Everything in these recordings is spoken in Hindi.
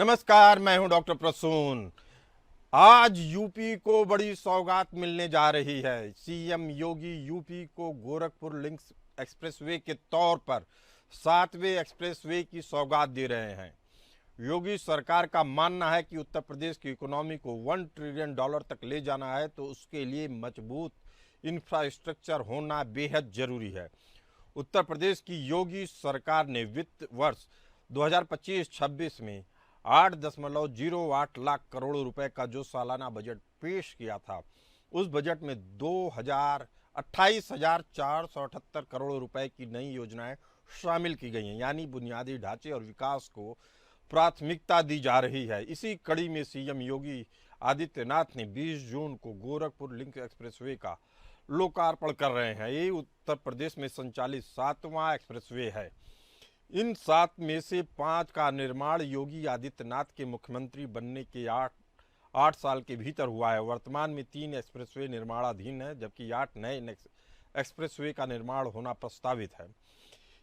नमस्कार, मैं हूं डॉक्टर प्रसून। आज यूपी को बड़ी सौगात मिलने जा रही है। सीएम योगी यूपी को गोरखपुर लिंक एक्सप्रेसवे के तौर पर 7वें एक्सप्रेसवे की सौगात दे रहे हैं। योगी सरकार का मानना है कि उत्तर प्रदेश की इकोनॉमी को $1 ट्रिलियन तक ले जाना है तो उसके लिए मजबूत इंफ्रास्ट्रक्चर होना बेहद जरूरी है। उत्तर प्रदेश की योगी सरकार ने वित्त वर्ष 2025-26 में 8.08 लाख करोड़ रुपए का जो सालाना बजट पेश किया था, उस बजट में 28,478 करोड़ रुपए की नई योजनाएं शामिल की गई हैं। यानी बुनियादी ढांचे और विकास को प्राथमिकता दी जा रही है। इसी कड़ी में सीएम योगी आदित्यनाथ ने 20 जून को गोरखपुर लिंक एक्सप्रेसवे का लोकार्पण कर रहे हैं। ये उत्तर प्रदेश में संचालित 7वां एक्सप्रेसवे है। इन 7 में से 5 का निर्माण योगी आदित्यनाथ के मुख्यमंत्री बनने के 8 साल के भीतर हुआ है। वर्तमान में 3 एक्सप्रेसवे निर्माणाधीन है, जबकि 8 नए एक्सप्रेसवे का निर्माण होना प्रस्तावित है।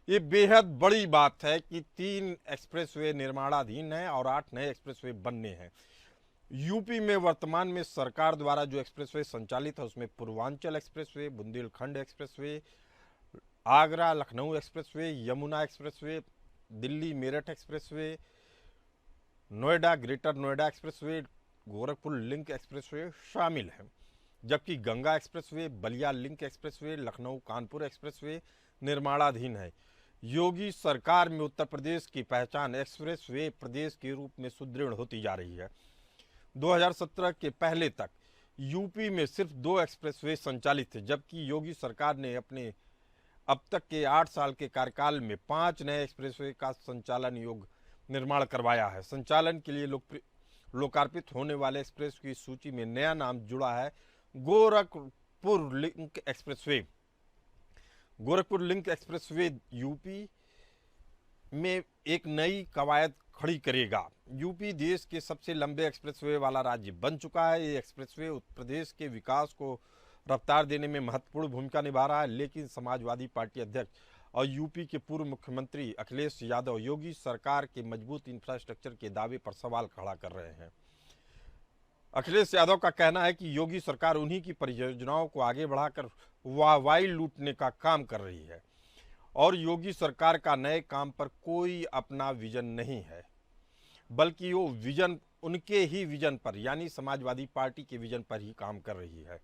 ये बेहद बड़ी बात है कि 3 एक्सप्रेसवे निर्माणाधीन हैं और 8 नए एक्सप्रेसवे बनने हैं। यूपी में वर्तमान में सरकार द्वारा जो एक्सप्रेसवे संचालित है उसमें Purvanchal expressway, Bundelkhand expressway, Agra Lucknow expressway, Yamuna expressway, Delhi Meerut expressway, Noida greater Noida expressway, Gorakhpur link expressway शामिल हैं। जबकि Ganga expressway, Ballia link expressway, Lucknow Kanpur expressway निर्माणाधीन है। योगी सरकार में उत्तर प्रदेश की पहचान एक्सप्रेसवे प्रदेश के रूप में सुदृढ़ होती जा रही है। 2017 के पहले तक यूपी में सिर्फ 2 एक्सप्रेसवे संचालित थे, जबकि योगी सरकार ने अपने अब तक के 8 साल के कार्यकाल में 5 नए एक्सप्रेसवे का संचालन योग्य निर्माण करवाया है। संचालन के लिए लोकार्पित होने वाले एक्सप्रेस की सूची में नया नाम जुड़ा है, Gorakhpur link expressway. Gorakhpur link expressway UP में एक नई कवायद खड़ी करेगा। यूपी देश के सबसे लंबे एक्सप्रेसवे वाला राज्य बन चुका है। ये एक्सप्रेसवे उत्तर प्रदेश के विकास को रफ्तार देने में महत्वपूर्ण भूमिका निभा रहा है, लेकिन समाजवादी पार्टी अध्यक्ष और यूपी के पूर्व मुख्यमंत्री अखिलेश यादव योगी सरकार के मजबूत इंफ्रास्ट्रक्चर के दावे पर सवाल खड़ा कर रहे हैं। अखिलेश यादव का कहना है कि योगी सरकार उन्हीं की परियोजनाओं को आगे बढ़ाकर वाहवाही लूटने का काम कर रही है और योगी सरकार का नए काम पर कोई अपना विजन नहीं है, बल्कि वो विजन उनके ही विजन पर यानी समाजवादी पार्टी के विजन पर ही काम कर रही है।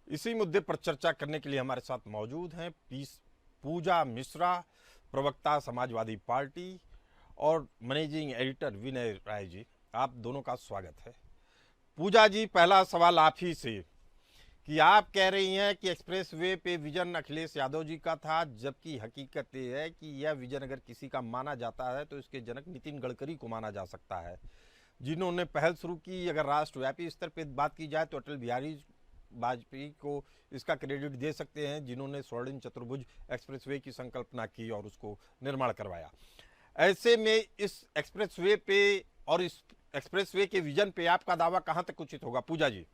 इसी मुद्दे पर चर्चा करने के लिए हमारे साथ मौजूद हैं पूजा मिश्रा, प्रवक्ता समाजवादी पार्टी, और मैनेजिंग एडिटर विनय राय जी। आप दोनों का स्वागत है। पूजा जी, पहला सवाल आप ही से कि आप कह रही हैं कि एक्सप्रेसवे पे विजन अखिलेश यादव जी का था, जबकि हकीकत ये है कि यह विजन अगर किसी का माना जाता है तो इसके जनक नितिन गडकरी को माना जा सकता है, जिन्होंने पहल शुरू की। अगर राष्ट्रव्यापी स्तर पर बात की जाए तो अटल बिहारी वाजपेयी को इसका क्रेडिट दे सकते हैं, जिन्होंने स्वर्णिम चतुर्भुज एक्सप्रेसवे की संकल्पना की और उसको निर्माण करवाया। ऐसे में इस एक्सप्रेसवे पे और इस एक्सप्रेसवे के विजन पे आपका दावा कहां तक उचित होगा? पूजा जी।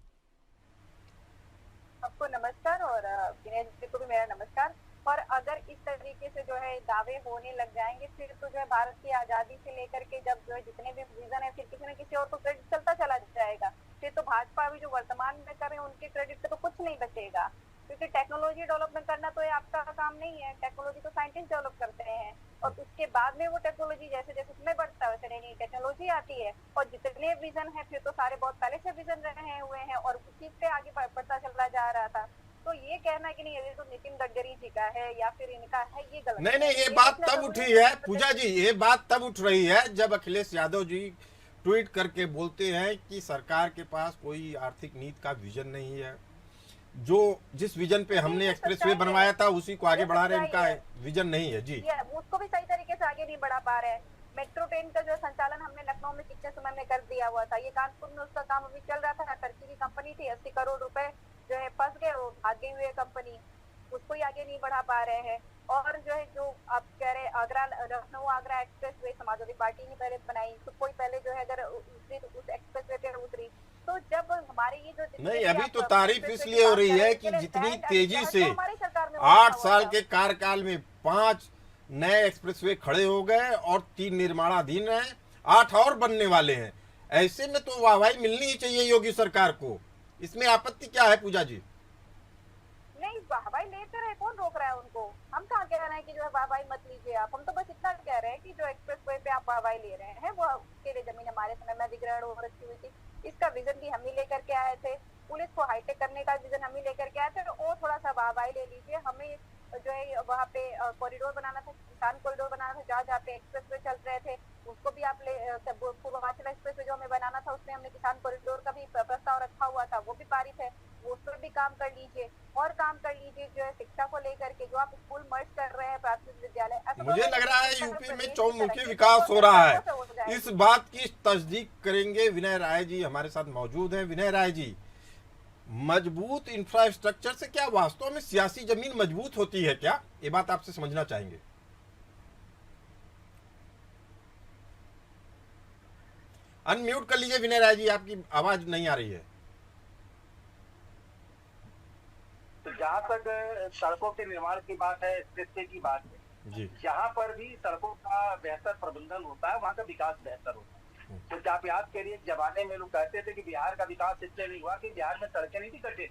आपको नमस्कार और विनय जी को भी मेरा नमस्कार। और अगर इस तरीके से जो है दावे होने लग जाएंगे फिर तो जो है भारत की आजादी से लेकर के जब जो है जितने भी विजन है फिर किसी न किसी और को क्रेडिट चलता चला जाएगा। फिर तो भाजपा अभी जो वर्तमान में कर रहे हैं उनके क्रेडिट पे तो कुछ नहीं बचेगा, क्योंकि टेक्नोलॉजी डेवलपमेंट करना तो ये आपका काम नहीं है। टेक्नोलॉजी तो साइंटिस्ट डेवलप करते हैं और उसके बाद में वो टेक्नोलॉजी जैसे जैसे समय बढ़ता है वैसे नई नई टेक्नोलॉजी आती है और जितने विजन है फिर तो सारे बहुत पहले से विजन रहे हुए हैं और उसी पे आगे बढ़ता चला जा रहा था। तो ये कहना कि नहीं ये तो नितिन गडकरी जी का है या फिर इनका है, ये गलत नहीं नहीं, ये ये बात देखना तब जरूरी उठी है। है पूजा जी, ये बात तब उठ रही है जब अखिलेश यादव जी ट्वीट करके बोलते हैं कि सरकार के पास कोई आर्थिक नीति का विजन नहीं है। जो जिस विजन पे हमने ये एक्सप्रेसवे सच्चाई बनवाया है, था उसी को आगे ये बढ़ा रहे, सच्चाई इनका है। विजन नहीं है जी। ये उसको भी सही तरीके से आगे नहीं बढ़ा पा रहे हैं। मेट्रो ट्रेन का जो संचालन हमने लखनऊ में कितने समय में कर दिया हुआ था, ये कानपुर में उसका काम अभी चल रहा था। टर्की की कंपनी थी, 80 करोड़ रुपए जो है फंस गए, वो भागे हुए कंपनी, उसको ही आगे नहीं बढ़ा पा रहे हैं। और जो है जो आप कह रहे Agra Lucknow Agra express way Samajwadi party ने पहले बनाई, तो कोई पहले जो है अगर उतरी तो उस एक्सप्रेस वे पे उतरी। तो जब हमारे ये जो जितने नहीं, भी अभी आप तो तारीफ एक्सप्रेस वे की इसलिए हो बात रही कर रहे है हैं, कि इसके लिए जितनी लैंड तेजी से तो हमारी सरकार में हुआ 8 हुआ साल था। के कार्यकाल में 5 नए एक्सप्रेसवे खड़े हो गए और 3 निर्माणाधीन हैं, 8 और बनने वाले हैं। ऐसे में तो वाहवाही मिलनी ही चाहिए योगी सरकार को। इसमें आपत्ति क्या है पूजा जी? नहीं, वाहवाही लेते रहे, कौन रोक रहा है उनको? हम कहाँ कह रहे हैं कि जो है वाहवाही मत लीजिए आप। हम तो बस इतना कह रहे हैं कि जो एक्सप्रेस वे पे आप वाहवाही ले रहे हैं, वो उसके लिए जमीन हमारे समय में अधिग्रहण हो रखी हुई थी। इसका विजन भी हम ही लेकर के आए थे, पुलिस को हाईटेक करने का विजन हम ही लेकर के आए थे। और थोड़ा सा वाहवाही ले लीजिए। हमें जो है वहाँ पे कॉरिडोर बनाना था, किसान कॉरिडोर बनाना था, जहाँ पे एक्सप्रेस वे चल रहे थे, उसको भी आप पूर्वांचल एक्सप्रेस वे जो हमें बनाना था, उसमें हमने किसान कॉरिडोर का भी प्रस्ताव रखा हुआ था, वो भी पारित है। वो उस पर भी काम कर लीजिए। और काम कर लीजिए जो है शिक्षा को लेकर के, जो आप स्कूल मर्ज कर रहे हैं प्राथमिक विद्यालय, ऐसा मुझे तो लग रहा है नहीं, यूपी में प्रदेश की चौमुखी तरक्की विकास तो हो रहा है। से हो जाएगी। इस बात की तस्दीक करेंगे विनय राय जी हमारे साथ मौजूद हैं। विनय राय जी, मजबूत इंफ्रास्ट्रक्चर से क्या वास्तव में सियासी जमीन मजबूत होती है क्या? ये बात आपसे समझना चाहेंगे। अनम्यूट कर लीजिए विनय राय जी, आपकी आवाज नहीं आ रही है। तो जहाँ तक सड़कों के निर्माण की बात है, एक्सप्रेसवे की बात है जी, जहाँ पर भी सड़कों का बेहतर प्रबंधन होता है, वहाँ का विकास बेहतर होता है। तो आप याद करिए, जमाने में लोग कहते थे कि बिहार का विकास इसलिए नहीं हुआ कि बिहार में सड़कें नहीं थी गड्ढे।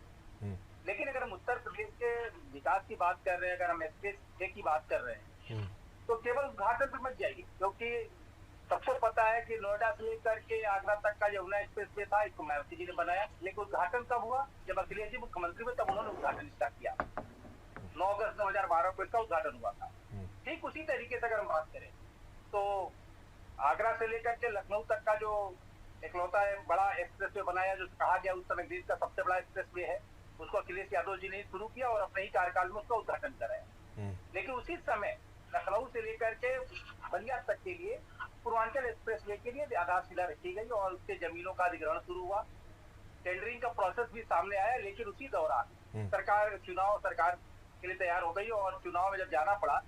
लेकिन अगर हम उत्तर प्रदेश के विकास की बात कर रहे हैं, अगर हम एक्सप्रेस वे की बात कर रहे हैं, तो केवल उद्घाटन पे मत जाइए, क्योंकि सबको पता है कि नोएडा से लेकर के आगरा तक का यमुना एक्सप्रेस वे था, इसको मायावती जी ने बनाया। लेकिन उद्घाटन कब हुआ? जब अखिलेश जी मुख्यमंत्री हुए, तब उन्होंने उद्घाटन स्टार्ट किया। 9 अगस्त 2012 को इसका उद्घाटन हुआ था। ठीक उसी तरीके से अगर हम बात करें, तो आगरा से लेकर के लखनऊ तक का जो इकलौता बड़ा एक्सप्रेस वे बनाया, जो कहा गया उस समय देश का सबसे बड़ा एक्सप्रेस वे है, उसको अखिलेश यादव जी ने शुरू किया और अपने ही कार्यकाल में उसका उद्घाटन कराया। लेकिन उसी समय लखनऊ से लेकर के बलिया तक के लिए पूर्वांचल एक्सप्रेस वे के लिए आधारशिला रखी गई और उसके जमीनों का अधिग्रहण शुरू हुआ। टेंडरिंग का प्रोसेस भी सामने आया। लेकिन उसी दौरान सरकार के लिए तैयार हो गई और चुनाव में जब जाना पड़ा,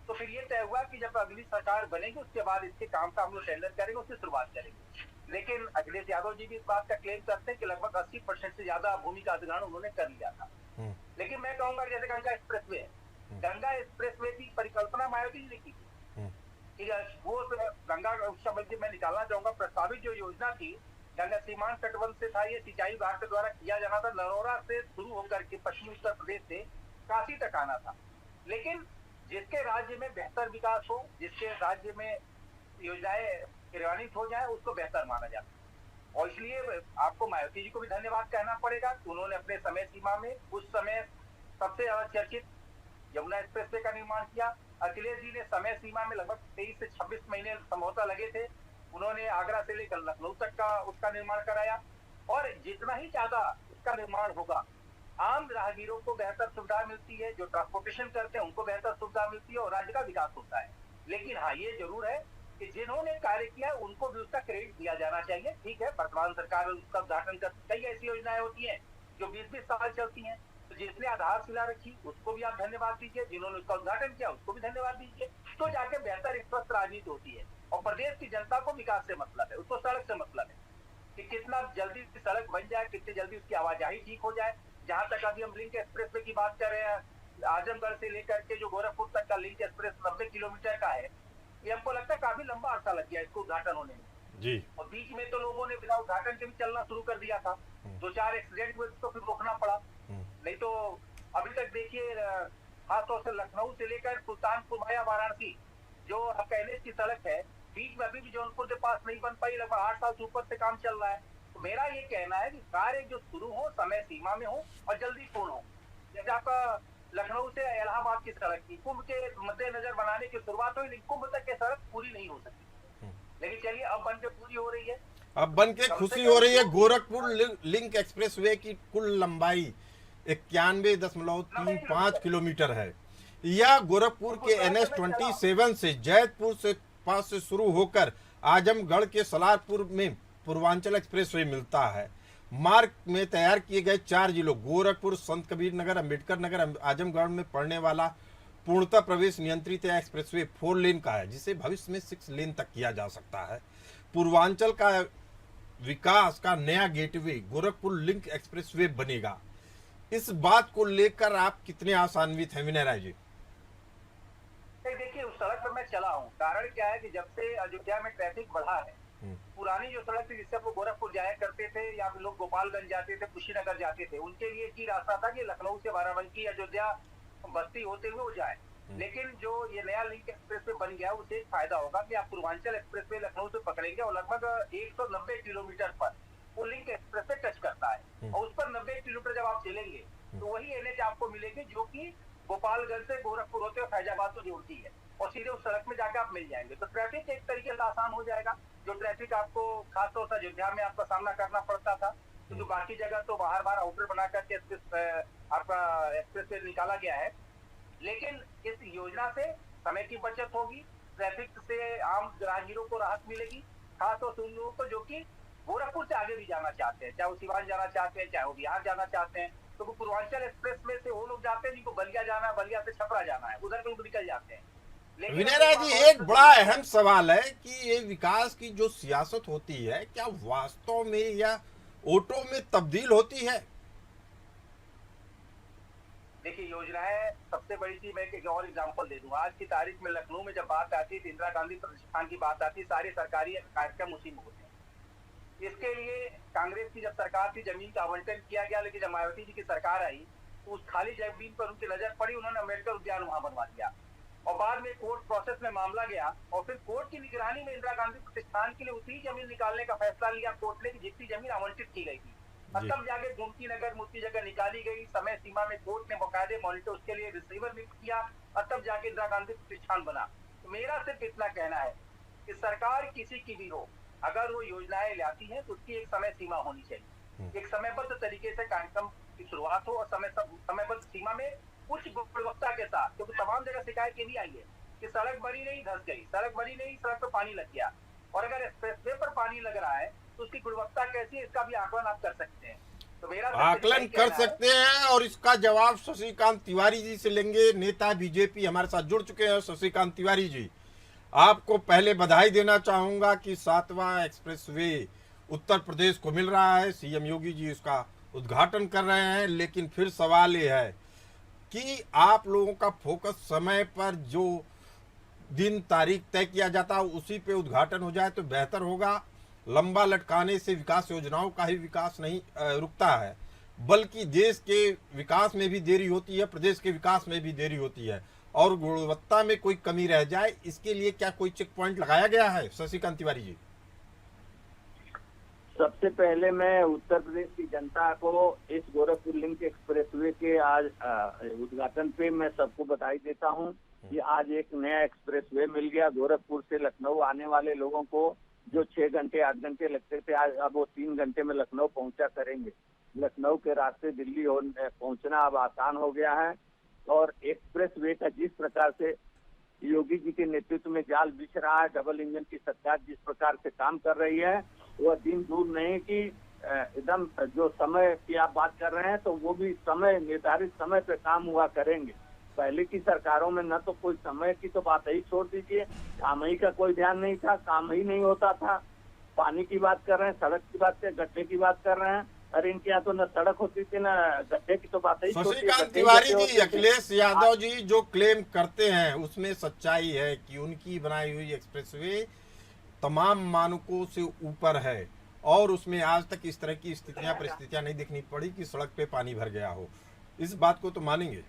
तो फिर ये तय हुआ कि जब अगली सरकार बनेगी उसके बाद इसके काम का हम लोग टेंडर करेंगे, उसकी शुरुआत करेंगे। लेकिन अखिलेश यादव जी भी इस बात का क्लेम करते हैं कि लगभग 80% से ज्यादा भूमि का अधिग्रहण उन्होंने कर लिया था। लेकिन मैं कहूंगा जैसे गंगा एक्सप्रेस वे है, गंगा एक्सप्रेस वे की परिकल्पना मायावती जी ने की थी। ठीक है, वो गंगा उसका बल्कि मैं निकालना चाहूंगा, प्रस्तावित जो योजना थी गंगा सीमांत तटबंध से था, ये सिंचाई विभाग के द्वारा किया जाना था। नरोरा से शुरू होकर के पश्चिमी उत्तर प्रदेश से काशी तक आना था। लेकिन जिसके राज्य में बेहतर विकास हो, जिसके राज्य में योजनाएं क्रियान्वित हो जाए, उसको बेहतर माना जाता है। और इसलिए आपको मायावती जी को भी धन्यवाद कहना पड़ेगा। उन्होंने अपने समय सीमा में उस समय सबसे ज्यादा चर्चित यमुना एक्सप्रेस वे का निर्माण किया। अखिलेश जी ने समय सीमा में लगभग 23 से 26 महीने संभवतः लगे थे, उन्होंने आगरा से लेकर लखनऊ तक का उसका निर्माण कराया। और जितना ही ज्यादा उसका निर्माण होगा, आम राहगीरों को बेहतर सुविधा मिलती है, जो ट्रांसपोर्टेशन करते हैं उनको बेहतर सुविधा मिलती है और राज्य का विकास होता है। लेकिन हाँ, ये जरूर है कि जिन्होंने कार्य किया उनको भी उसका क्रेडिट दिया जाना चाहिए। ठीक है, वर्तमान सरकार उसका उद्घाटन कर, कई ऐसी योजनाएं होती हैं जो 20-20 साल चलती हैं, तो जिसने आधारशिला रखी उसको भी आप धन्यवाद दीजिए, जिन्होंने उसका उद्घाटन किया उसको भी धन्यवाद दीजिए। तो जाके बेहतर एक स्वस्थ राजनीति होती है। और प्रदेश की जनता को विकास से मतलब है, उसको सड़क से मतलब है कि कितना जल्दी सड़क बन जाए, कितनी जल्दी उसकी आवाजाही ठीक हो जाए। जहां तक अभी हम लिंक एक्सप्रेस वे की बात कर रहे हैं, आजमगढ़ से लेकर के जो गोरखपुर तक का लिंक एक्सप्रेस 90 किलोमीटर का है, ये हमको लगता है काफी लंबा अर्सा लग गया इसको उद्घाटन होने में जी। और बीच में तो लोगों ने बिना उद्घाटन के भी चलना शुरू कर दिया था। 2-4 एक्सीडेंट हुए तो फिर रोकना पड़ा। नहीं तो अभी तक देखिए, खासतौर से लखनऊ से लेकर सुल्तानपुर वाया वाराणसी जो आपका NH की सड़क है, बीच में अभी भी जौनपुर के पास नहीं बन पाई। लगभग 8 साल से ऊपर से काम चल रहा है। तो मेरा ये कहना है कि कार्य जो शुरू हो समय सीमा में हो और जल्दी पूर्ण हो। जैसे आपका लखनऊ से इलाहाबाद की सड़क की कुंभ के मद्देनजर बनाने की शुरुआत हुई, लेकिन कुंभ तक की सड़क पूरी नहीं हो सकी। लेकिन चलिए, अब बन के पूरी हो रही है, अब बन के खुशी हो रही है। गोरखपुर लिंक एक्सप्रेस वे की कुल लंबाई 91.35 किलोमीटर है। यह गोरखपुर के NH 27 से जैतपुर से पास से शुरू होकर आजमगढ़ के सलारपुर में पूर्वांचल एक्सप्रेस वे मिलता है। मार्ग में तैयार किए गए 4 जिलों गोरखपुर, संत कबीर नगर, अम्बेडकर नगर, आजमगढ़ में पड़ने वाला पूर्णतः प्रवेश नियंत्रित या एक्सप्रेसवे 4 लेन का है, जिसे भविष्य में 6 लेन तक किया जा सकता है। पूर्वांचल का विकास का नया गेटवे गोरखपुर लिंक एक्सप्रेसवे बनेगा। इस बात को लेकर आप कितने आशान्वित हैं विनय राय जी? देखिए, उस सड़क पर मैं चला हूँ। कारण क्या है कि जब से अयोध्या में ट्रैफिक बढ़ा है, पुरानी जो सड़क थी जिससे वो गोरखपुर जाया करते थे या फिर लोग गोपालगंज जाते थे, कुशीनगर जाते थे, उनके लिए एक ही रास्ता था कि लखनऊ से बाराबंकी अयोध्या बस्ती होते हुए वो जाए। लेकिन जो ये नया लिंक एक्सप्रेस वे बन गया, उससे एक फायदा होगा कि आप पूर्वांचल एक्सप्रेस वे लखनऊ से पकड़ेंगे और लगभग 190 किलोमीटर पर वो लिंक एक्सप्रेस वे टच करता है, और उस पर 90 किलोमीटर जब आप चलेंगे तो वही एनएच आपको मिलेगी जो कि गोपालगंज से गोरखपुर होते हुए फैजाबाद को जोड़ती है, और सीधे उस सड़क में जाकर आप मिल जाएंगे। तो ट्रैफिक एक तरीके से आसान हो जाएगा। जो ट्रैफिक आपको खासतौर से अयोध्या में आपका सामना करना पड़ता था, क्योंकि बाकी जगह तो बाहर बाहर आउटर बना करके आपका एक्सप्रेस वे निकाला गया है। लेकिन इस योजना से समय की बचत होगी, ट्रैफिक से आम राहगीरों को राहत मिलेगी, खासतौर से उन लोगों को जो कि गोरखपुर से आगे भी जाना चाहते हैं, चाहे वो सिवान जाना चाहते हैं, चाहे वो बिहार जाना चाहते हैं। तो वो पूर्वांचल एक्सप्रेस में से वो लोग जाते हैं जिनको बलिया जाना है, बलिया से छपरा जाना है, उधर लोग निकल जाते हैं। विनय राय जी, एक बड़ा अहम सवाल है कि ये विकास की जो सियासत होती है, क्या वास्तव में या ऑटो में तब्दील होती है? देखिए, योजनाएं सबसे बड़ी चीज, मैं एक और एग्जांपल दे दूं। आज की तारीख में लखनऊ में जब बात आती है, इंदिरा गांधी प्रतिष्ठान की बात आती है, सारे सरकारी कार्यक्रम उसी में होते हैं। इसके लिए कांग्रेस की जब सरकार थी, जमीन का आवंटन किया गया, लेकिन जब मायावती जी की सरकार आई तो उस खाली जमीन पर उनकी नजर पड़ी, उन्होंने अम्बेडकर उद्यान वहां बनवा दिया, और बाद में कोर्ट प्रोसेस में मामला गया, और फिर कोर्ट की निगरानी में इंदिरा गांधी प्रतिष्ठान के लिए उसी जमीन निकालने का फैसला लिया कोर्ट ने कि जितनी जमीन आवंटित की गई थी। तब जाके गोमती नगर मूर्ति जगह निकाली गई, समय सीमा में कोर्ट ने बकायदे मॉनिटर उसके लिए रिसीवर नियुक्त किया, और तब जाके इंदिरा गांधी प्रतिष्ठान बना। तो मेरा सिर्फ इतना कहना है कि सरकार किसी की भी हो, अगर वो योजनाएं लाती है तो उसकी एक समय सीमा होनी चाहिए, एक समयबद्ध तरीके से कार्यक्रम की शुरुआत हो, और समयबद्ध सीमा में उच्च गुणवत्ता के साथ। क्योंकि तमाम जगह शिकायत ये भी आई है कि सड़क बनी नहीं, धंस गई, सड़क बनी नहीं, सड़क पर पानी लग गया, और अगर एक्सप्रेसवे पर पानी लग रहा है तो उसकी गुणवत्ता कैसी है, इसका भी आकलन आप कर सकते हैं। तो मेरा आकलन कर सकते हैं, और इसका जवाब शशिकांत तिवारी जी से लेंगे। नेता बीजेपी हमारे साथ जुड़ चुके हैं। शशिकांत तिवारी जी, आपको पहले बधाई देना चाहूंगा कि 7वां एक्सप्रेसवे उत्तर प्रदेश को मिल रहा है। सीएम योगी जी इसका उद्घाटन कर रहे हैं, लेकिन फिर सवाल ये है कि आप लोगों का फोकस समय पर जो दिन तारीख तय किया जाता है उसी पे उद्घाटन हो जाए तो बेहतर होगा। लंबा लटकाने से विकास योजनाओं का ही विकास नहीं रुकता है, बल्कि देश के विकास में भी देरी होती है, प्रदेश के विकास में भी देरी होती है, और गुणवत्ता में कोई कमी रह जाए, इसके लिए क्या कोई चेक पॉइंट लगाया गया है? शशिकांत तिवारी जी, सबसे पहले मैं उत्तर प्रदेश की जनता को इस गोरखपुर लिंक एक्सप्रेसवे के आज उद्घाटन पे मैं सबको बधाई देता हूं कि आज एक नया एक्सप्रेसवे मिल गया। गोरखपुर से लखनऊ आने वाले लोगों को जो 6 घंटे 8 घंटे लगते थे, आज अब वो 3 घंटे में लखनऊ पहुंचा करेंगे। लखनऊ के रास्ते दिल्ली पहुंचना अब आसान हो गया है, और एक्सप्रेसवे का जिस प्रकार से योगी जी के नेतृत्व में जाल बिछ रहा है, डबल इंजन की सरकार जिस प्रकार से काम कर रही है, वह दिन दूर नहीं कि एकदम जो समय की आप बात कर रहे हैं तो वो भी समय निर्धारित समय पे काम हुआ करेंगे। पहले की सरकारों में न तो कोई समय की तो बात ही छोड़ दीजिए, काम ही का कोई ध्यान नहीं था, काम ही नहीं होता था। पानी की बात कर रहे हैं, सड़क की बात कर, गड्ढे की बात कर रहे हैं, अरे इनके यहाँ तो न सड़क होती थी न गड्ढे की तो बात ही। शशिकांत तिवारी जी, अखिलेश यादव जी जो क्लेम करते हैं उसमें सच्चाई है कि उनकी बनाई हुई एक्सप्रेसवे तमाम मानकों से ऊपर है, और उसमें आज तक इस तरह की परिस्थितियां नहीं देखनी पड़ी कि सड़क पे पानी भर गया हो। इस बात को तो मानेंगे?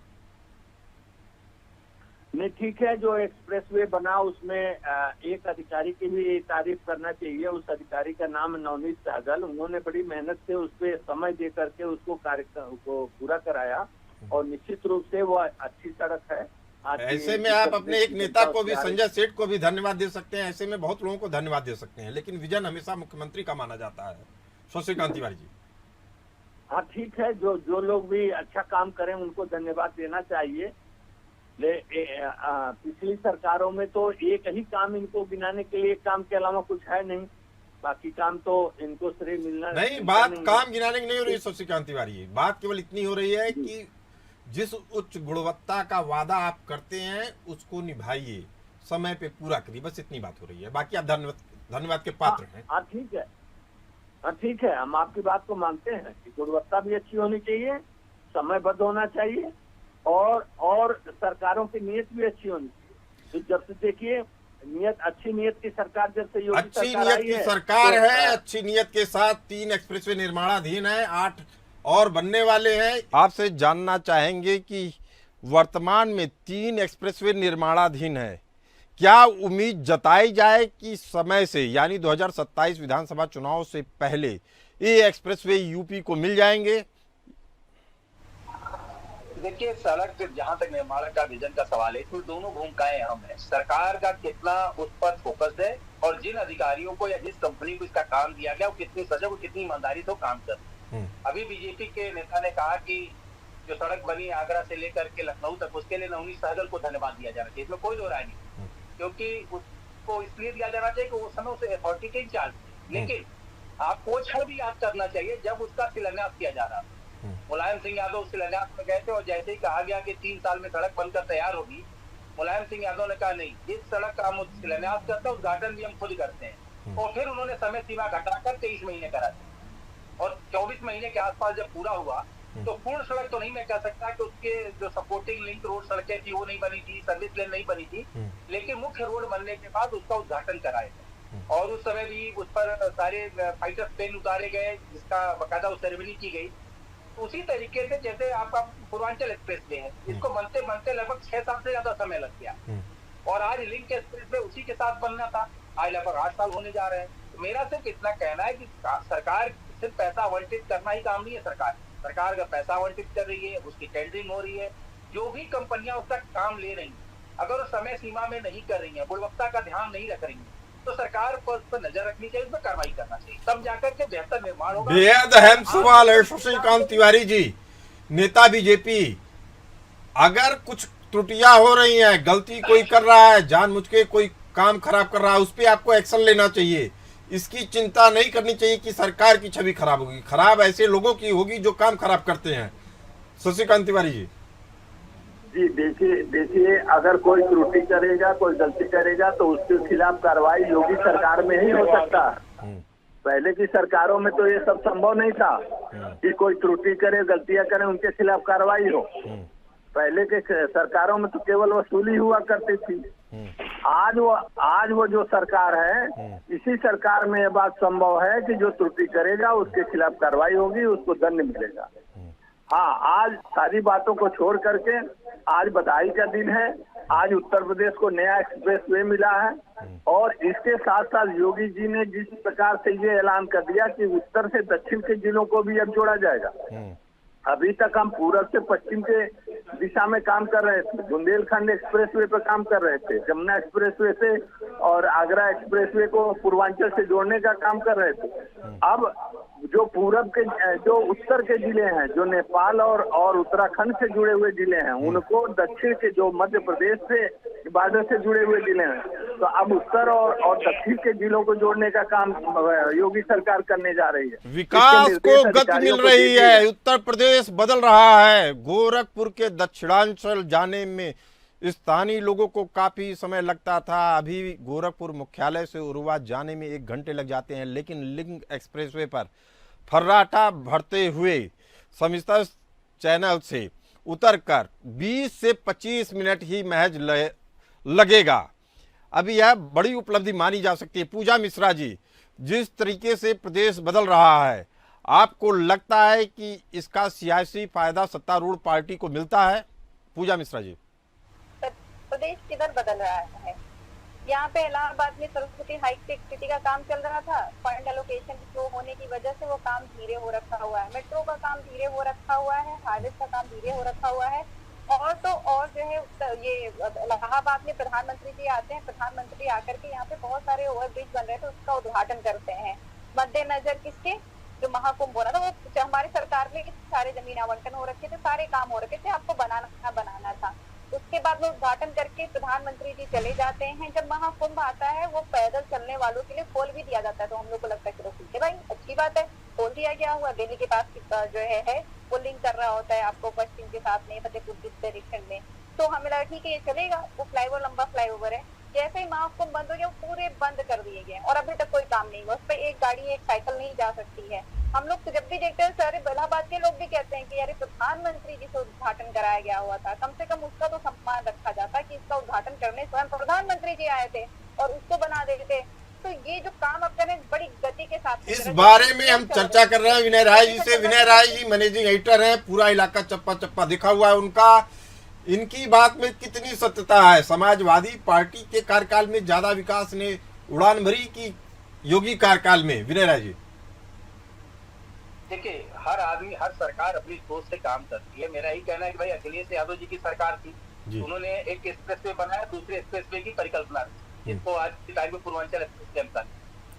नहीं, ठीक है, जो एक्सप्रेसवे बना उसमें एक अधिकारी की भी तारीफ करना चाहिए। उस अधिकारी का नाम नवनीत सहगल, उन्होंने बड़ी मेहनत से उस पर समय दे करके उसको कार्यक्रम को पूरा कराया, और निश्चित रूप से वो अच्छी सड़क है। ऐसे में आप अपने एक नेता को भी, संजय सेठ को भी धन्यवाद दे सकते हैं, ऐसे में बहुत लोगों को धन्यवाद दे सकते हैं, लेकिन विजन हमेशा मुख्यमंत्री का माना जाता है। शशिकांत तिवारी जी, हाँ ठीक है, जो लोग भी अच्छा काम करें उनको धन्यवाद देना चाहिए। पिछली सरकारों में तो एक ही काम इनको गिनाने के लिए, काम के अलावा कुछ है नहीं, बाकी काम तो इनको श्रेय मिलना नहीं। बात काम गिनाने की नहीं हो रही शशिकांत तिवारी, बात केवल इतनी हो रही है कि जिस उच्च गुणवत्ता का वादा आप करते हैं उसको निभाइए, समय पे पूरा करिए, बस इतनी बात हो रही है। बाकी आप धन्यवाद के पात्र हैं। हाँ ठीक है, हाँ ठीक है, हम आपकी बात को मानते हैं कि गुणवत्ता भी अच्छी होनी चाहिए, समयबद्ध होना चाहिए, और सरकारों की नीयत भी अच्छी होनी चाहिए। तो जब से देखिए अच्छी नीयत की सरकार जब से योगी अच्छी सरकार नीयत आई की है, सरकार तो, है, अच्छी नीयत के साथ 3 एक्सप्रेसवे निर्माणाधीन है, 8 और बनने वाले हैं। आपसे जानना चाहेंगे कि वर्तमान में 3 एक्सप्रेसवे निर्माणाधीन है, क्या उम्मीद जताई जाए कि समय से यानी 2027 विधानसभा चुनाव से पहले ये एक्सप्रेसवे यूपी को मिल जाएंगे? देखिए, सड़क जहां तक निर्माण का विजन का सवाल है, इसमें दोनों भूमिकाएं अहम है। सरकार का कितना उस पर फोकस है और जिन अधिकारियों को या जिस कंपनी को इसका काम दिया गया वो कितनी सजग और कितनी ईमानदारी से काम कर रहे हैं। अभी बीजेपी के नेता ने कहा कि जो सड़क बनी आगरा से लेकर के लखनऊ तक, उसके लिए नवनीत सहगल को धन्यवाद दिया जाना चाहिए, इसमें कोई दो राय नहीं, क्योंकि उसको इसलिए दिया जाना चाहिए कि उस समय उसे अथॉरिटी के इंचार्ज थे। लेकिन आपको क्षण भी याद करना चाहिए जब उसका शिलान्यास किया जा रहा था। मुलायम सिंह यादव शिलान्यास में गए थे और जैसे ही कहा गया कि 3 साल में सड़क बनकर तैयार होगी, मुलायम सिंह यादव ने कहा नहीं, जिस सड़क का हम शिलान्यास करते हैं उद्घाटन भी हम खुद करते हैं। और फिर उन्होंने समय सीमा घटाकर 23 महीने करा दी और 24 महीने के आसपास जब पूरा हुआ तो पूर्ण सड़क तो नहीं मैं कह सकता कि उसके जो सपोर्टिंग लिंक रोड सड़कें थी वो नहीं बनी थी, सर्विस लेन नहीं बनी थी, लेकिन मुख्य रोड बनने के बाद उसका उद्घाटन कराया और उस समय भी उस पर सारे फाइटर प्लेन उतारे गए, जिसका बकायदा सेरेमनी की गई। उसी तरीके से जैसे आपका पूर्वांचल एक्सप्रेस वे है, इसको बनते बनते लगभग 6 साल से ज्यादा समय लग गया और आज लिंक एक्सप्रेस वे उसी के साथ बनना था, आज लगभग 8 साल होने जा रहे हैं। तो मेरा सिर्फ इतना कहना है कि सरकार सिर्फ पैसा आवंटित करना ही काम नहीं है। सरकार का पैसा आवंटित कर रही है, उसकी टेंडरिंग हो रही है, जो भी कंपनियां उसका काम ले रही हैं, अगर वो समय सीमा में नहीं कर रही है, गुणवत्ता का ध्यान नहीं रख रही है, तो सरकार को उस पर नजर रखनी चाहिए, उस पर कार्रवाई करना चाहिए, तब जाकर के बेहतर निर्माण होगा। बेहद अहम सवाल है शशिकांत तिवारी जी, नेता बीजेपी। अगर कुछ त्रुटियां हो रही हैं, गलती कोई कर रहा है, जानबूझ के कोई काम खराब कर रहा है, उस पर आपको एक्शन लेना चाहिए। इसकी चिंता नहीं करनी चाहिए कि सरकार की छवि खराब होगी, खराब ऐसे लोगों की होगी जो काम खराब करते हैं। शशिकांत तिवारी जी जी देखिए अगर कोई त्रुटि करेगा, कोई गलती करेगा तो उसके खिलाफ कार्रवाई योगी सरकार में ही हो सकता। पहले की सरकारों में तो ये सब संभव नहीं था कि कोई त्रुटि करे, गलतियां करे, उनके खिलाफ कार्रवाई हो। पहले के सरकारों में तो केवल वसूली हुआ करती थी। आज वो जो सरकार है, इसी सरकार में ये बात संभव है कि जो त्रुटि करेगा उसके खिलाफ कार्रवाई होगी, उसको दंड मिलेगा। हाँ, आज सारी बातों को छोड़ करके आज बधाई का दिन है। आज उत्तर प्रदेश को नया एक्सप्रेस वे मिला है और इसके साथ साथ योगी जी ने जिस प्रकार से ये ऐलान कर दिया कि उत्तर से दक्षिण के जिलों को भी अब जोड़ा जाएगा। अभी तक हम पूरब से पश्चिम के दिशा में काम कर रहे थे, बुंदेलखंड एक्सप्रेसवे पे काम कर रहे थे, जमुना एक्सप्रेसवे से और आगरा एक्सप्रेसवे को पूर्वांचल से जोड़ने का काम कर रहे थे। अब जो पूरब के, जो उत्तर के जिले हैं, जो नेपाल और उत्तराखंड से जुड़े हुए जिले हैं, उनको दक्षिण के जो मध्य प्रदेश से बॉर्डर से जुड़े हुए जिले हैं, तो अब उत्तर और दक्षिण के जिलों को जोड़ने का काम योगी सरकार करने जा रही है। विकास को गति मिल रही है, उत्तर प्रदेश बदल रहा है। गोरखपुर के दक्षिणांचल जाने में स्थानीय लोगों को काफी समय लगता था, अभी गोरखपुर मुख्यालय से उरुवा जाने में 1 घंटे लग जाते हैं, लेकिन लिंक एक्सप्रेसवे पर फर्राटा भरते हुए समिश्र चैनल से उतरकर 20 से 25 मिनट ही महज लगेगा। अभी यह बड़ी उपलब्धि मानी जा सकती है। पूजा मिश्रा जी, जिस तरीके से प्रदेश बदल रहा है, आपको लगता है कि इसका सियासी फायदा सत्तारूढ़ पार्टी को मिलता है? पूजा मिश्रा जी, प्रदेश किधर बदल रहा है? यहाँ पे इलाहाबाद में सरस्वती हाईटेक सिटी का काम चल रहा था, फंड एलोकेशन स्लो होने की वजह से वो काम धीरे हो रखा हुआ है, मेट्रो का काम धीरे हो रखा हुआ है, हाईवेज का काम धीरे हो रखा हुआ है। और तो और जो है ये इलाहाबाद में प्रधानमंत्री जी आते हैं, प्रधानमंत्री आकर के यहाँ पे बहुत सारे ओवरब्रिज बन रहे थे, उसका उद्घाटन करते हैं मद्देनजर किसके, जो महाकुंभ हो रहा था, वो हमारी सरकार में सारे जमीन आवंटन हो रखे थे, सारे काम हो रखे थे, आपको बनाना था। उसके बाद वो उद्घाटन करके प्रधानमंत्री जी चले जाते हैं। जब महाकुंभ आता है वो पैदल चलने वालों के लिए खोल भी दिया जाता है, तो हम लोग को लगता है कि ठीक है भाई, अच्छी बात है, खोल दिया गया हुआ, दिल्ली के पास जो है वो लिंक कर रहा होता है आपको पश्चिम के साथ में, फतेहपुर की डायरेक्शन में। तो हमें लगा ठीक है ये चलेगा, वो फ्लाईओवर लंबा फ्लाईओवर है। जैसे ही महाकुंभ बंद हो गया वो पूरे बंद कर दिए गए और अभी तक कोई काम नहीं हुआ, उस पर एक गाड़ी एक साइकिल नहीं जा सकती है। हम लोग तो जब भी देखते हैं सारे इलाहाबाद के लोग भी कहते हैं कि यार प्रधानमंत्री जी से उद्घाटन कराया गया हुआ था, कम से कम उसका तो सम्मान रखा जाता कि इसका उद्घाटन करने स्वयं प्रधानमंत्री जी आए थे और उसको बना देते। तो ये जो काम अब करें बड़ी गति के साथ इस बारे में हम चर्चा कर रहे हैं विनय राय जी से। विनय राय जी मैनेजिंग एडिटर हैं, पूरा इलाका चप्पा चप्पा दिखा हुआ है उनका। इनकी बात में कितनी सत्यता है? समाजवादी पार्टी के कार्यकाल में ज्यादा विकास ने उड़ान भरी कि योगी कार्यकाल में? विनय राय जी देखिए, हर आदमी हर सरकार अपनी सोच से काम करती है। मेरा यही कहना है कि भाई अखिलेश यादव जी की सरकार थी, उन्होंने एक एक्सप्रेसवे बनाया, दूसरे एक्सप्रेसवे की परिकल्पना जिसको आज की तारीख में पूर्वांचल एक्सप्रेस,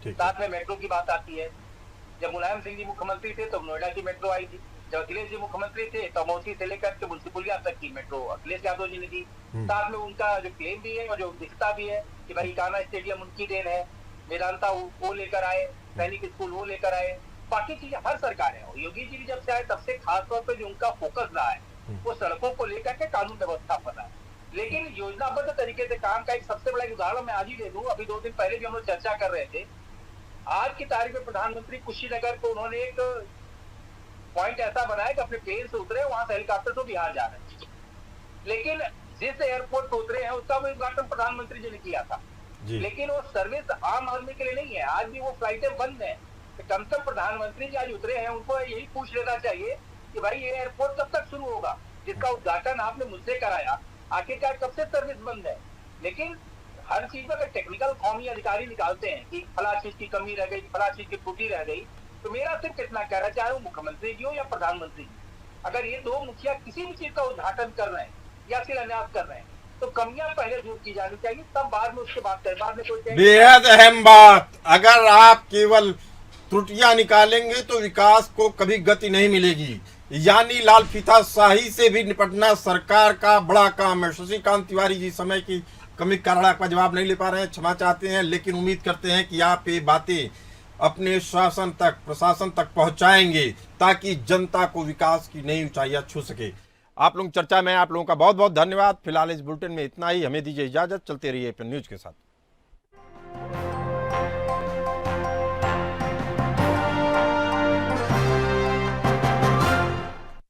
साथ में मेट्रो की बात आती है। जब मुलायम सिंह जी मुख्यमंत्री थे तो नोएडा की मेट्रो आई थी, जब अखिलेश जी मुख्यमंत्री थे तो अमौसी से लेकर के मुंशीपुलिया तक की मेट्रो अखिलेश यादव जी ने दी। साथ में उनका जो क्लेम भी है और जो दिखता भी है कि भाई इकाना स्टेडियम उनकी देन है, मेदांता वो लेकर आए, सैनिक स्कूल वो लेकर आए, बाकी चीजें हर सरकार है। योगी जी जब से आए तब से खास तौर पर जो उनका फोकस रहा है वो सड़कों को लेकर के कानून व्यवस्था पर रहा है। लेकिन योजनाबद्ध तरीके से काम का एक सबसे बड़ा उदाहरण मैं आज ही दे दूं। अभी 2 दिन पहले भी हम लोग चर्चा कर रहे थे, आज की तारीख में प्रधानमंत्री कुशीनगर को उन्होंने एक पॉइंट ऐसा बनाया कि अपने प्लेन से उतरे, वहां से हेलीकॉप्टर से बिहार जा रहे हैं, लेकिन जिस एयरपोर्ट पे उतरे हैं उसका वो उद्घाटन प्रधानमंत्री जी ने किया था। लेकिन वो सर्विस आम आदमी के लिए नहीं है, आज भी वो फ्लाइटें बंद है। तो कम से कम प्रधानमंत्री जी आज उतरे हैं, उनको यही पूछ लेना चाहिए कि भाई ये एयरपोर्ट कब तक शुरू होगा जिसका उद्घाटन आपने मुझसे कराया, आखिरकार कब से सर्विस बंद है। लेकिन हर चीज में अगर टेक्निकल कौमी अधिकारी निकालते हैं कि फला चीज की कमी रह गई, फला चीज की त्रुटि रह गई, तो मेरा सिर्फ कितना कह रहा है, चाहे वो मुख्यमंत्री जी हो या प्रधानमंत्री जी, अगर ये दो मुखिया किसी भी चीज का उद्घाटन कर रहे हैं या शिलान्यास कर रहे हैं तो कमियां पहले दूर की जानी चाहिए, तब बाद में उसके बाद में कोई बेहद अहम बात। अगर आप केवल त्रुटियां निकालेंगे तो विकास को कभी गति नहीं मिलेगी। यानी लाल फीताशाही से भी निपटना सरकार का बड़ा काम है। शशिकांत तिवारी जी समय की कमी कारण आपका जवाब नहीं ले पा रहे हैं, क्षमा चाहते हैं, लेकिन उम्मीद करते हैं कि आप ये बातें अपने शासन तक, प्रशासन तक पहुंचाएंगे ताकि जनता को विकास की नई ऊंचाइयां छू सके। आप लोग चर्चा में, आप लोगों का बहुत बहुत धन्यवाद। फिलहाल इस बुलेटिन में इतना ही, हमें दीजिए इजाजत, चलते रहिए एपीएन न्यूज के साथ।